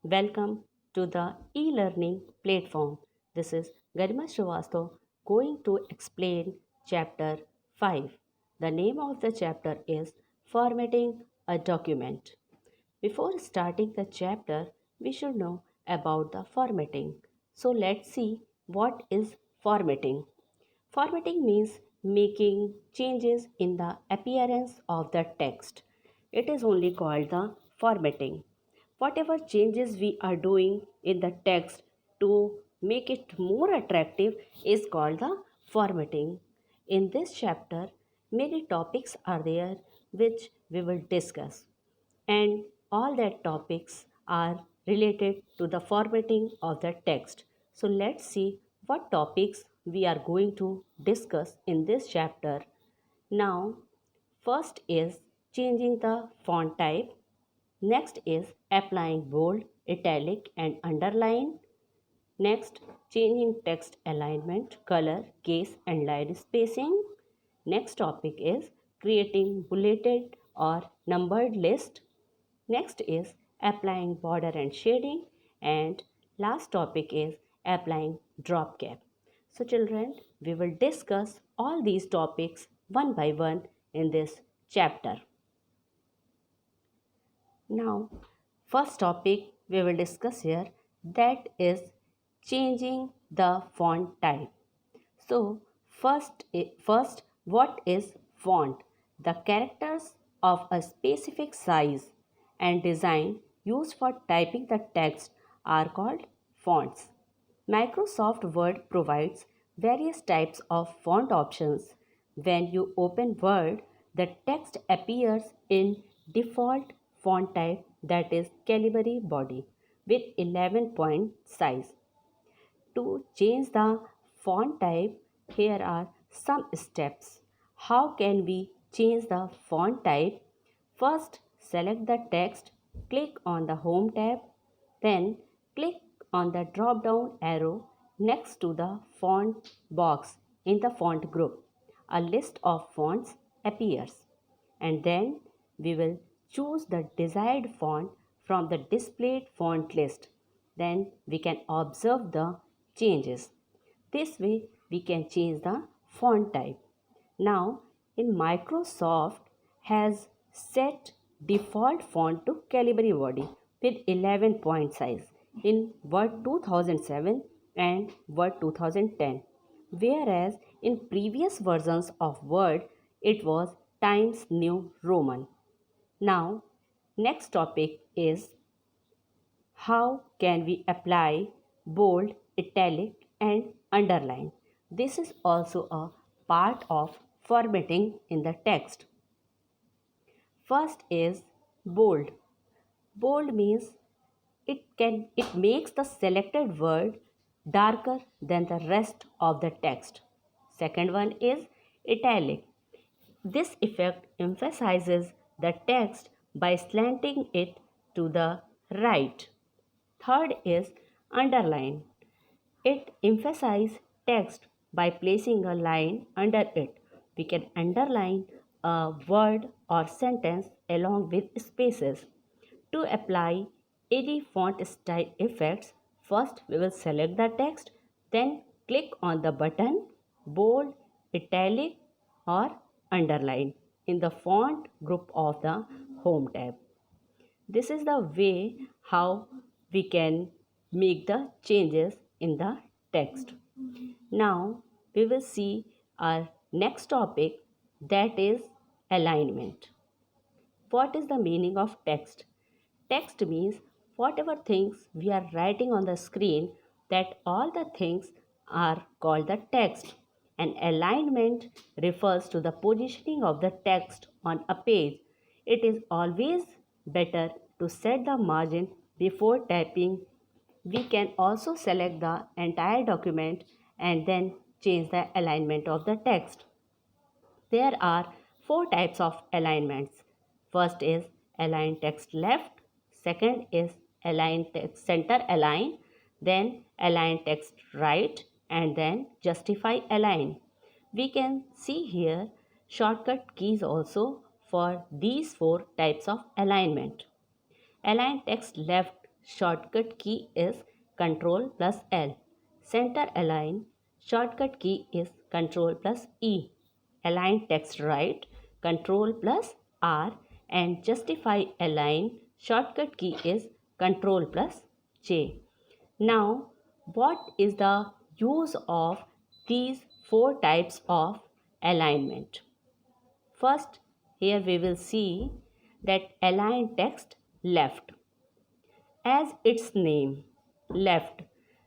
Welcome to the e-learning platform. This is Garima Srivastav going to explain chapter 5. The name of the chapter is Formatting a Document. Before starting the chapter, we should know about the formatting. So let's see what is formatting. Formatting means making changes in the appearance of the text. It is only called the formatting. Whatever changes we are doing in the text to make it more attractive is called the formatting. In this chapter, many topics are there which we will discuss, and all that topics are related to the formatting of the text. So let's see what topics we are going to discuss in this chapter. Now, first is changing the font type. Next is applying bold, italic and underline. Next, changing text alignment, color, case and line spacing. Next topic is creating bulleted or numbered list. Next is applying border and shading, and last topic is applying drop cap. So children, we will discuss all these topics one by one in this chapter. Now, first topic we will discuss here, that is changing the font type. So, first, what is font? The characters of a specific size and design used for typing the text are called fonts. Microsoft Word provides various types of font options. When you open Word, the text appears in default font type, that is Calibri body with 11-point size. To change the font type, here are some steps. How can we change the font type? First, select the text, click on the Home tab, then click on the drop down arrow next to the font box in the font group. A list of fonts appears, and then we will choose the desired font from the displayed font list. Then we can observe the changes. This way we can change the font type. Now in Microsoft has set default font to Calibri body with 11-point size in Word 2007 and Word 2010, whereas in previous versions of Word it was Times New Roman. Now next topic is how can we apply bold, italic and underline. This is also a part of formatting in the text. First is bold. Bold means it makes the selected word darker than the rest of the text. Second one is italic. This effect emphasizes the text by slanting it to the right. Third is underline. It emphasizes text by placing a line under it. We can underline a word or sentence along with spaces. To apply any font style effects, first we will select the text, then click on the button bold, italic or underline in the font group of the Home tab. This is the way how we can make the changes in the text. Now we will see our next topic, that is alignment. What is the meaning of text? Text means whatever things we are writing on the screen, that all the things are called the text. And alignment refers to the positioning of the text on a page. It is always better to set the margin before typing. We can also select the entire document and then change the alignment of the text. There are four types of alignments. First is align text left, second is align text center align, then align text right, and then justify align. We can see here shortcut keys also for these four types of alignment. Align text left shortcut key is Ctrl plus L. Center align, shortcut key is Ctrl plus E. Align text right, Ctrl plus R, and justify align, shortcut key is Ctrl plus J. Now, what is the use of these four types of alignment? First, here we will see that align text left as its name left.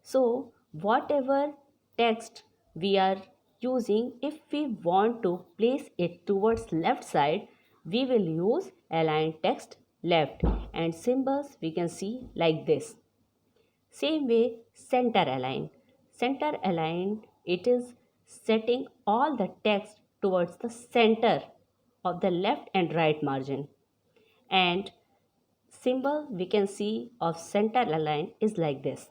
So whatever text we are using, if we want to place it towards left side, we will use align text left, and symbols we can see like this. Same way, center align. Center align, it is setting all the text towards the center of the left and right margin. And symbol we can see of center align is like this.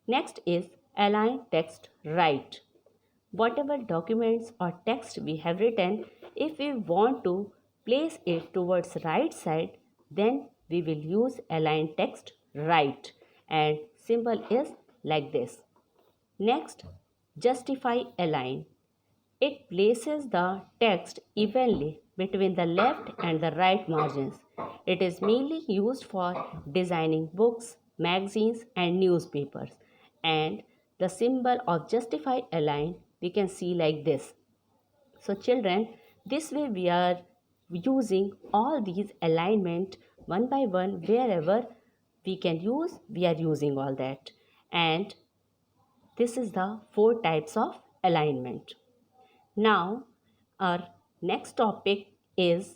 Next is align text right. Whatever documents or text we have written, if we want to place it towards right side, then we will use align text right, and symbol is like this. Next, justify align. It places the text evenly between the left and the right margins. It is mainly used for designing books, magazines, and newspapers. And the symbol of justify align we can see like this. So children, this way we are using all these alignment one by one. Wherever we can use, we are using all that. And this is the four types of alignment. Now, our next topic is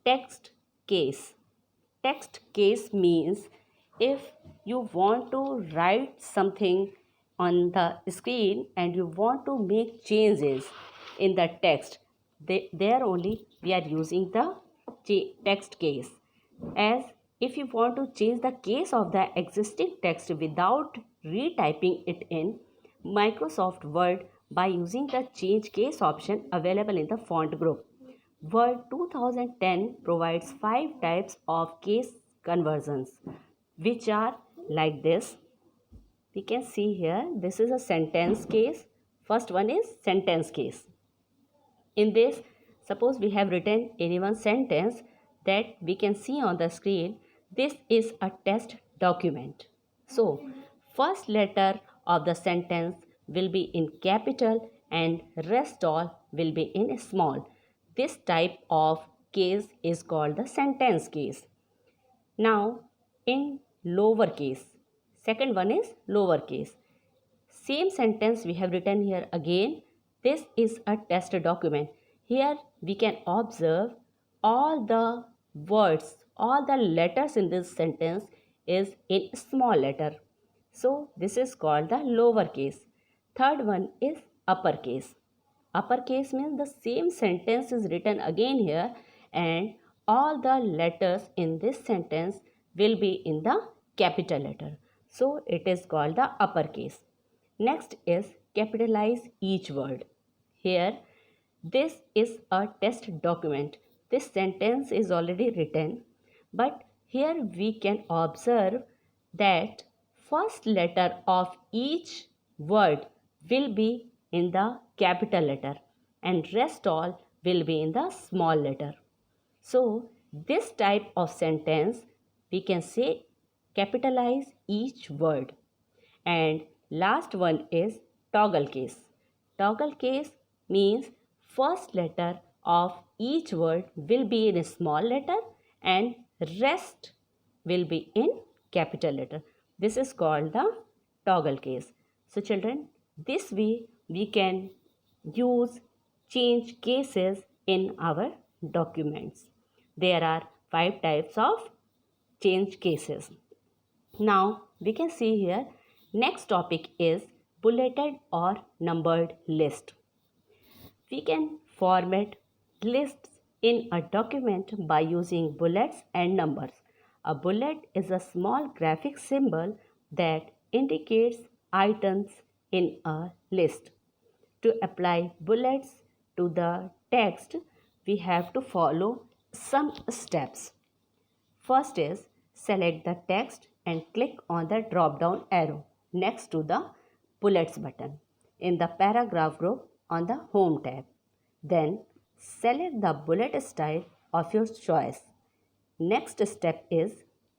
text case. Text case means if you want to write something on the screen and you want to make changes in the text, there only we are using the text case. As if you want to change the case of the existing text without retyping it in Microsoft Word by using the change case option available in the font group. Word 2010 provides 5 types of case conversions, which are like this. We can see here, this is a sentence case. First one is sentence case. In this, suppose we have written any one sentence that we can see on the screen. This is a test document. So, first letter of the sentence will be in capital and rest all will be in small. This type of case is called the sentence case. Now, in lowercase, second one is lowercase. Same sentence we have written here again. This is a test document. Here we can observe all the words, all the letters in this sentence is in small letter. So this is called the lowercase. Third one is uppercase. Uppercase means the same sentence is written again here, and all the letters in this sentence will be in the capital letter. So it is called the uppercase. Next is capitalize each word. Here, this is a test document. This sentence is already written, but here we can observe that first letter of each word will be in the capital letter and rest all will be in the small letter. So, this type of sentence we can say capitalize each word. And last one is toggle case. Toggle case means first letter of each word will be in a small letter and rest will be in capital letter. This is called the toggle case. So children, this way we can use change cases in our documents. There are 5 types of change cases. Now we can see here, next topic is bulleted or numbered list. We can format lists in a document by using bullets and numbers. A bullet is a small graphic symbol that indicates items in a list. To apply bullets to the text, we have to follow some steps. First is select the text and click on the drop down arrow next to the bullets button in the paragraph group on the home tab. Then select the bullet style of your choice. Next step is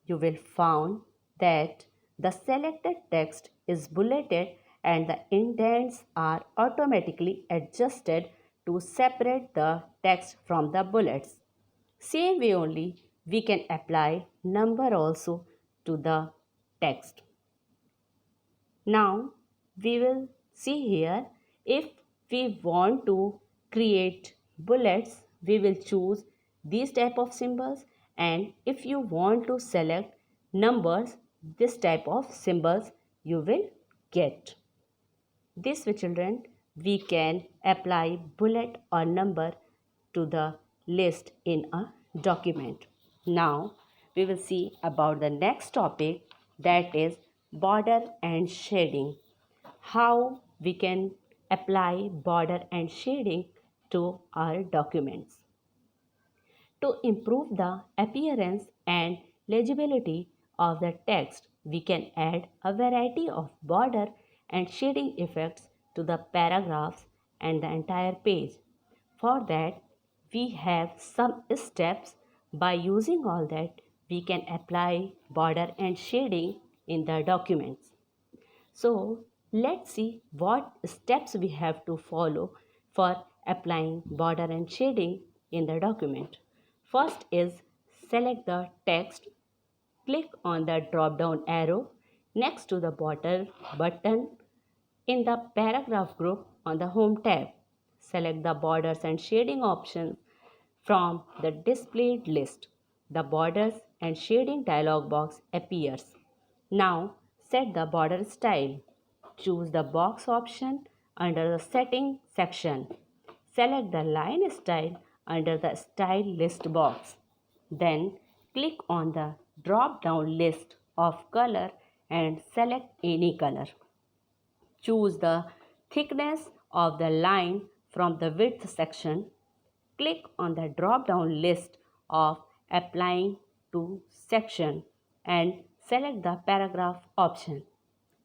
you will find that the selected text is bulleted and the indents are automatically adjusted to separate the text from the bullets. Same way only we can apply number also to the text. Now we will see here if we want to create bullets we will choose these type of symbols, and if you want to select numbers this type of symbols you will get. This way children we can apply bullet or number to the list in a document. Now we will see about the next topic, that is border and shading. How we can apply border and shading to our documents. To improve the appearance and legibility of the text, we can add a variety of border and shading effects to the paragraphs and the entire page. For that, we have some steps. By using all that, we can apply border and shading in the documents. So, let's see what steps we have to follow for applying border and shading in the document. First is select the text, click on the drop down arrow next to the border button in the paragraph group on the home tab. Select the borders and shading option from the displayed list. The borders and shading dialog box appears. Now set the border style. Choose the box option under the setting section. Select the line style under the style list box. Then click on the drop down list of color and select any color. Choose the thickness of the line from the width section. Click on the drop down list of applying to section and select the paragraph option.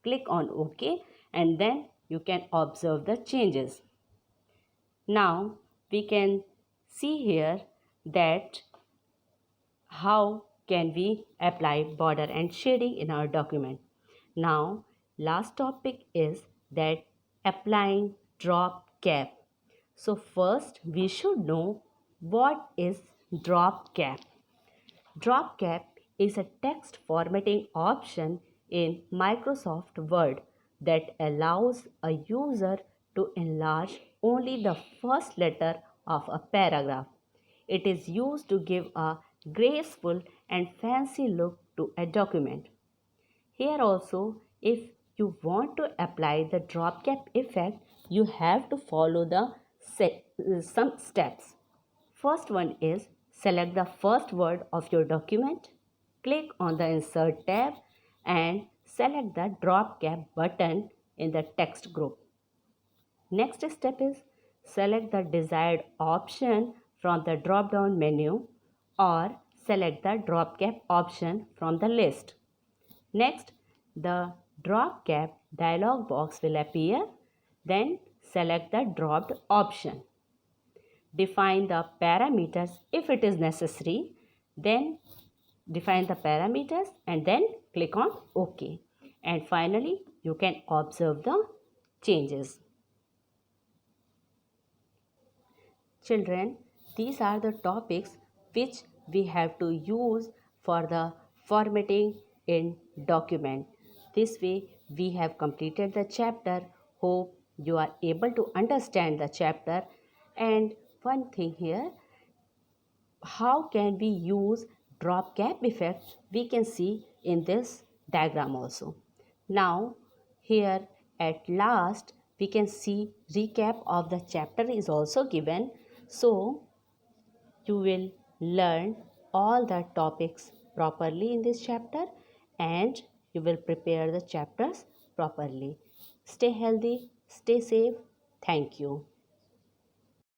Click on OK and then you can observe the changes. Now we can see here that how can we apply border and shading in our document. Now last topic is that applying drop cap. So first we should know what is drop cap. Drop cap is a text formatting option in Microsoft Word that allows a user to enlarge only the first letter of a paragraph. It is used to give a graceful and fancy look to a document. Here also, if you want to apply the drop cap effect, you have to follow some steps. First one is select the first word of your document, click on the insert tab and select the drop cap button in the text group. Next step is select the desired option from the drop down menu or select the drop cap option from the list. Next, the drop cap dialog box will appear. Then select the dropped option. Define the parameters if it is necessary. Then define the parameters and then click on OK. And finally, you can observe the changes. Children, these are the topics which we have to use for the formatting in document. This way we have completed the chapter. Hope you are able to understand the chapter. And one thing here, how can we use drop cap effect, we can see in this diagram also. Now here at last we can see recap of the chapter is also given. So you will learn all the topics properly in this chapter and you will prepare the chapters properly. Stay healthy, stay safe. Thank you.